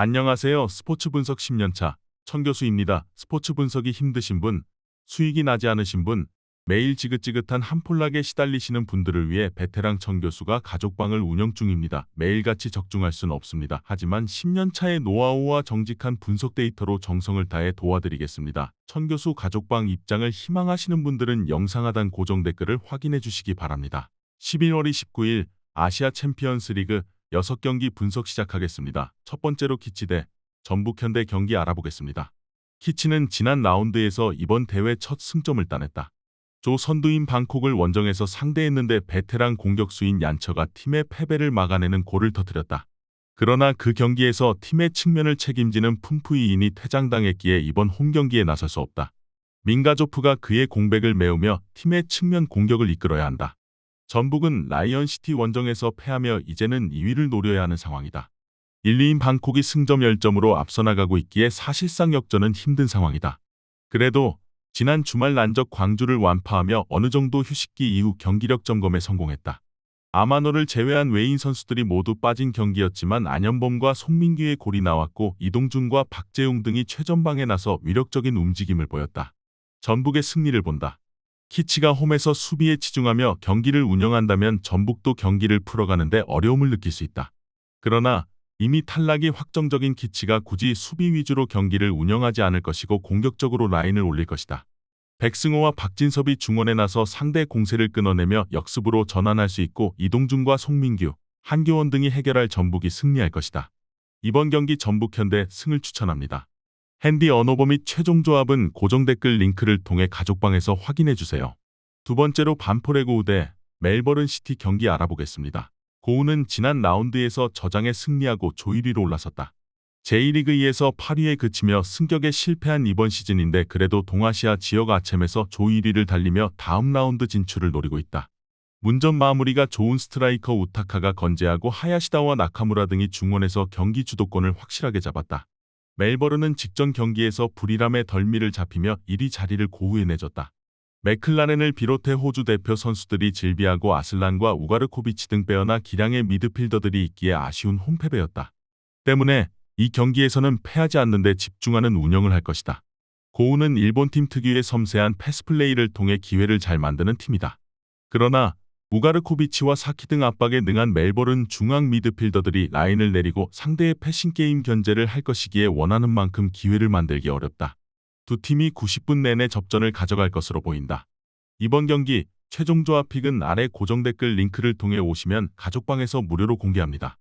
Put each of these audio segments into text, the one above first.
안녕하세요. 스포츠 분석 10년차 천교수입니다. 스포츠 분석이 힘드신 분, 수익이 나지 않으신 분, 매일 지긋지긋한 한폴락에 시달리시는 분들을 위해 베테랑 천교수가 가족방을 운영 중입니다. 매일같이 적중할 수는 없습니다. 하지만 10년차의 노하우와 정직한 분석 데이터로 정성을 다해 도와드리겠습니다. 천교수 가족방 입장을 희망하시는 분들은 영상 하단 고정 댓글을 확인해 주시기 바랍니다. 11월 29일 아시아 챔피언스 리그 6경기 분석 시작하겠습니다. 첫 번째로 키치 대 전북현대 경기 알아보겠습니다. 키치는 지난 라운드에서 이번 대회 첫 승점을 따냈다. 조 선두인 방콕을 원정에서 상대했는데 베테랑 공격수인 얀처가 팀의 패배를 막아내는 골을 터뜨렸다. 그러나 그 경기에서 팀의 측면을 책임지는 푼푸이인이 퇴장당했기에 이번 홈경기에 나설 수 없다. 민가조프가 그의 공백을 메우며 팀의 측면 공격을 이끌어야 한다. 전북은 라이언시티 원정에서 패하며 이제는 2위를 노려야 하는 상황이다. 1, 2인 방콕이 승점 10점으로 앞서 나가고 있기에 사실상 역전은 힘든 상황이다. 그래도 지난 주말 난적 광주를 완파하며 어느 정도 휴식기 이후 경기력 점검에 성공했다. 아마노를 제외한 외인 선수들이 모두 빠진 경기였지만 안현범과 송민규의 골이 나왔고 이동준과 박재웅 등이 최전방에 나서 위력적인 움직임을 보였다. 전북의 승리를 본다. 키치가 홈에서 수비에 치중하며 경기를 운영한다면 전북도 경기를 풀어가는데 어려움을 느낄 수 있다. 그러나 이미 탈락이 확정적인 키치가 굳이 수비 위주로 경기를 운영하지 않을 것이고 공격적으로 라인을 올릴 것이다. 백승호와 박진섭이 중원에 나서 상대 공세를 끊어내며 역습으로 전환할 수 있고 이동준과 송민규, 한교원 등이 해결할 전북이 승리할 것이다. 이번 경기 전북현대 승을 추천합니다. 핸디 언어버 및 최종 조합은 고정 댓글 링크를 통해 가족방에서 확인해주세요. 두 번째로 반포레고우 대 멜버른 시티 경기 알아보겠습니다. 고우는 지난 라운드에서 저장에 승리하고 조 1위로 올라섰다. 제1리그2에서 8위에 그치며 승격에 실패한 이번 시즌인데 그래도 동아시아 지역 아챔에서 조 1위를 달리며 다음 라운드 진출을 노리고 있다. 문전 마무리가 좋은 스트라이커 우타카가 건재하고 하야시다와 나카무라 등이 중원에서 경기 주도권을 확실하게 잡았다. 멜버른은 직전 경기에서 불이람의 덜미를 잡히며 1위 자리를 고우에 내줬다. 맥클라렌을 비롯해 호주 대표 선수들이 질비하고 아슬란과 우가르코비치 등 빼어나 기량의 미드필더들이 있기에 아쉬운 홈패배였다. 때문에 이 경기에서는 패하지 않는 데 집중하는 운영을 할 것이다. 고우는 일본팀 특유의 섬세한 패스플레이를 통해 기회를 잘 만드는 팀이다. 그러나 우가르코비치와 사키 등 압박에 능한 멜버른 중앙 미드필더들이 라인을 내리고 상대의 패싱게임 견제를 할 것이기에 원하는 만큼 기회를 만들기 어렵다. 두 팀이 90분 내내 접전을 가져갈 것으로 보인다. 이번 경기 최종 조합 픽은 아래 고정 댓글 링크를 통해 오시면 가족방에서 무료로 공개합니다.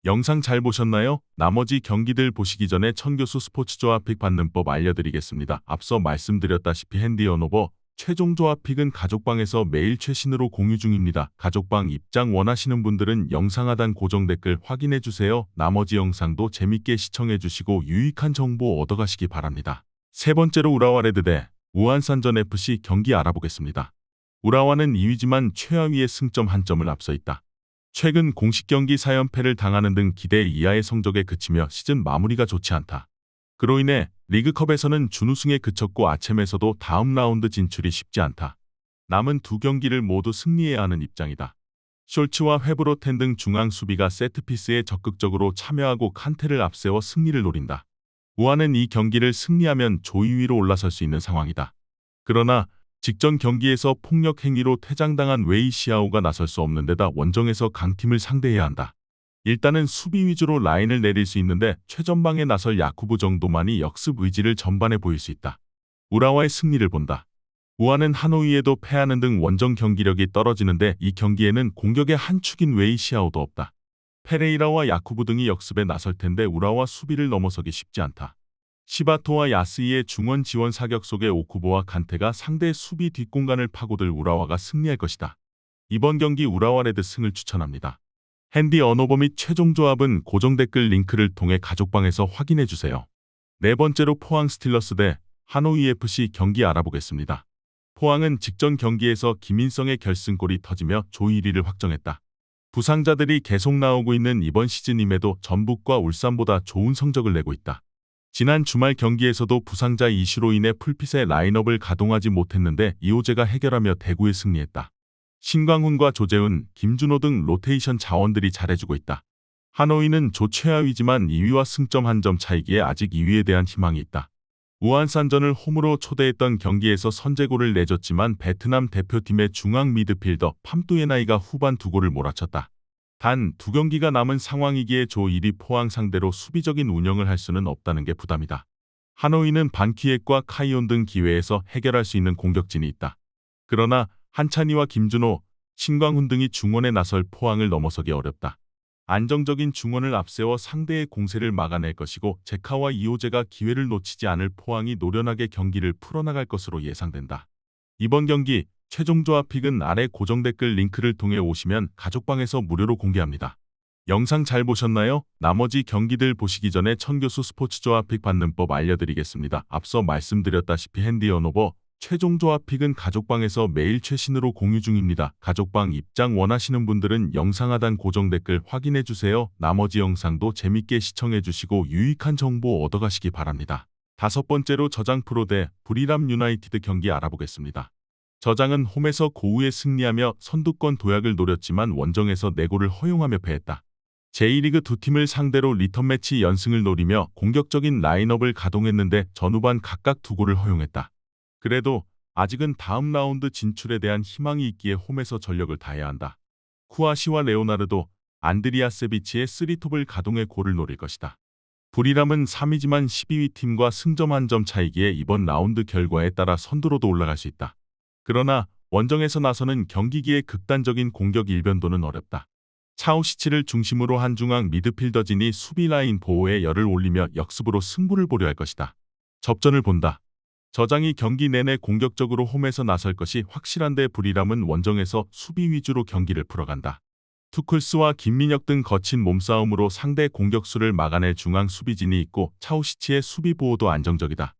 영상 잘 보셨나요? 나머지 경기들 보시기 전에 천교수 스포츠 조합 픽 받는 법 알려드리겠습니다. 앞서 말씀드렸다시피 핸디 언어버 최종 조합 픽은 가족방에서 매일 최신으로 공유 중입니다. 가족방 입장 원하시는 분들은 영상 하단 고정 댓글 확인해주세요. 나머지 영상도 재밌게 시청해주시고 유익한 정보 얻어가시기 바랍니다. 세 번째로 우라와 레드 대 우한산전 FC 경기 알아보겠습니다. 우라와는 2위지만 최하위의 승점 1점을 앞서 있다. 최근 공식 경기 4연패를 당하는 등 기대 이하의 성적에 그치며 시즌 마무리가 좋지 않다. 그로 인해 리그컵에서는 준우승에 그쳤고 아챔에서도 다음 라운드 진출이 쉽지 않다. 남은 두 경기를 모두 승리해야 하는 입장이다. 숄츠와 회브로텐 등 중앙 수비가 세트피스에 적극적으로 참여하고 칸테를 앞세워 승리를 노린다. 우한은 이 경기를 승리하면 조 2위로 올라설 수 있는 상황이다. 그러나 직전 경기에서 폭력 행위로 퇴장당한 웨이 시아오가 나설 수 없는 데다 원정에서 강팀을 상대해야 한다. 일단은 수비 위주로 라인을 내릴 수 있는데 최전방에 나설 야쿠브 정도만이 역습 의지를 전반에 보일 수 있다. 우라와의 승리를 본다. 우한은 하노이에도 패하는 등 원정 경기력이 떨어지는데 이 경기에는 공격의 한 축인 웨이 시아오도 없다. 페레이라와 야쿠브 등이 역습에 나설 텐데 우라와 수비를 넘어서기 쉽지 않다. 시바토와 야스이의 중원 지원 사격 속에 오쿠보와 칸테가 상대 수비 뒷공간을 파고들 우라와가 승리할 것이다. 이번 경기 우라와 레드 승을 추천합니다. 핸디 언어버 및 최종 조합은 고정 댓글 링크를 통해 가족방에서 확인해주세요. 네 번째로 포항 스틸러스 대 하노이 FC 경기 알아보겠습니다. 포항은 직전 경기에서 김인성의 결승골이 터지며 조 1위를 확정했다. 부상자들이 계속 나오고 있는 이번 시즌임에도 전북과 울산보다 좋은 성적을 내고 있다. 지난 주말 경기에서도 부상자 이슈로 인해 풀핏의 라인업을 가동하지 못했는데 이호재가 해결하며 대구에 승리했다. 신광훈과 조재훈, 김준호 등 로테이션 자원들이 잘해주고 있다. 하노이는 조 최하위지만 2위와 승점 1점 차이기에 아직 2위에 대한 희망이 있다. 우한산전을 홈으로 초대했던 경기에서 선제골을 내줬지만 베트남 대표팀의 중앙 미드필더 팜뚜에나이가 후반 2골을 몰아쳤다. 단 2경기가 남은 상황이기에 조 1위 포항 상대로 수비적인 운영을 할 수는 없다는 게 부담이다. 하노이는 반키եկ과 카이온 등 기회에서 해결할 수 있는 공격진이 있다. 그러나 한찬희와 김준호, 신광훈 등이 중원에 나설 포항을 넘어서기 어렵다. 안정적인 중원을 앞세워 상대의 공세를 막아낼 것이고 제카와 이호재가 기회를 놓치지 않을 포항이 노련하게 경기를 풀어나갈 것으로 예상된다. 이번 경기 최종 조합픽은 아래 고정 댓글 링크를 통해 오시면 가족방에서 무료로 공개합니다. 영상 잘 보셨나요? 나머지 경기들 보시기 전에 천교수 스포츠 조합픽 받는 법 알려드리겠습니다. 앞서 말씀드렸다시피 핸디 언오버 최종 조합픽은 가족방에서 매일 최신으로 공유 중입니다. 가족방 입장 원하시는 분들은 영상 하단 고정 댓글 확인해주세요. 나머지 영상도 재밌게 시청해주시고 유익한 정보 얻어가시기 바랍니다. 5번째로 저장 프로 대 불이람 유나이티드 경기 알아보겠습니다. 저장은 홈에서 고우에 승리하며 선두권 도약을 노렸지만 원정에서 4골을 허용하며 패했다. 제1리그 두 팀을 상대로 리턴매치 연승을 노리며 공격적인 라인업을 가동했는데 전후반 각각 2골을 허용했다. 그래도 아직은 다음 라운드 진출에 대한 희망이 있기에 홈에서 전력을 다해야 한다. 쿠아시와 레오나르도, 안드리아세비치의 3톱을 가동해 골을 노릴 것이다. 불이람은 3위지만 12위 팀과 승점 1점 차이기에 이번 라운드 결과에 따라 선두로도 올라갈 수 있다. 그러나 원정에서 나서는 경기기의 극단적인 공격 일변도는 어렵다. 차우시치를 중심으로 한 중앙 미드필더진이 수비 라인 보호에 열을 올리며 역습으로 승부를 보려 할 것이다. 접전을 본다. 저장이 경기 내내 공격적으로 홈에서 나설 것이 확실한데 불이람은 원정에서 수비 위주로 경기를 풀어간다. 투클스와 김민혁 등 거친 몸싸움으로 상대 공격수를 막아낼 중앙 수비진이 있고 차우시치의 수비 보호도 안정적이다.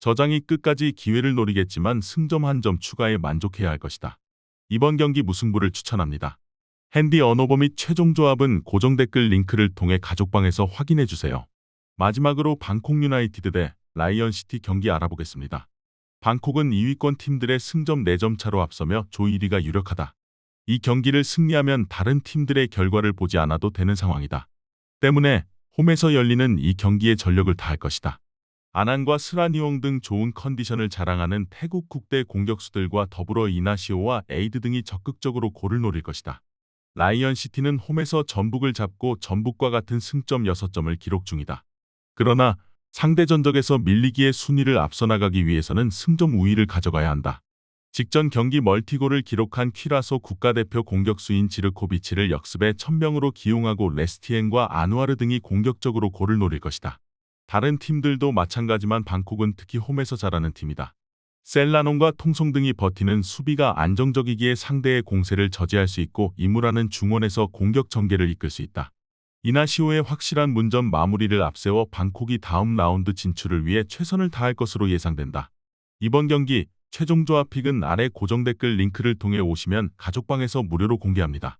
저장이 끝까지 기회를 노리겠지만 승점 1점 추가에 만족해야 할 것이다. 이번 경기 무승부를 추천합니다. 핸디 언오버 및 최종 조합은 고정 댓글 링크를 통해 가족방에서 확인해주세요. 마지막으로 방콕 유나이티드 대 라이언시티 경기 알아보겠습니다. 방콕은 2위권 팀들의 승점 4점 차로 앞서며 조 1위가 유력하다. 이 경기를 승리하면 다른 팀들의 결과를 보지 않아도 되는 상황이다. 때문에 홈에서 열리는 이 경기에 전력을 다할 것이다. 아난과 스라니옹 등 좋은 컨디션을 자랑하는 태국 국대 공격수들과 더불어 이나시오와 에이드 등이 적극적으로 골을 노릴 것이다. 라이언시티는 홈에서 전북을 잡고 전북과 같은 승점 6점을 기록 중이다. 그러나 상대 전적에서 밀리기에 순위를 앞서 나가기 위해서는 승점 우위를 가져가야 한다. 직전 경기 멀티골을 기록한 퀴라소 국가대표 공격수인 지르코비치를 역습에 천명으로 기용하고 레스티엔과 아누아르 등이 공격적으로 골을 노릴 것이다. 다른 팀들도 마찬가지만 방콕은 특히 홈에서 잘하는 팀이다. 셀라논과 통송 등이 버티는 수비가 안정적이기에 상대의 공세를 저지할 수 있고 이무라는 중원에서 공격 전개를 이끌 수 있다. 이나시오의 확실한 문전 마무리를 앞세워 방콕이 다음 라운드 진출을 위해 최선을 다할 것으로 예상된다. 이번 경기 최종 조합픽은 아래 고정 댓글 링크를 통해 오시면 가족방에서 무료로 공개합니다.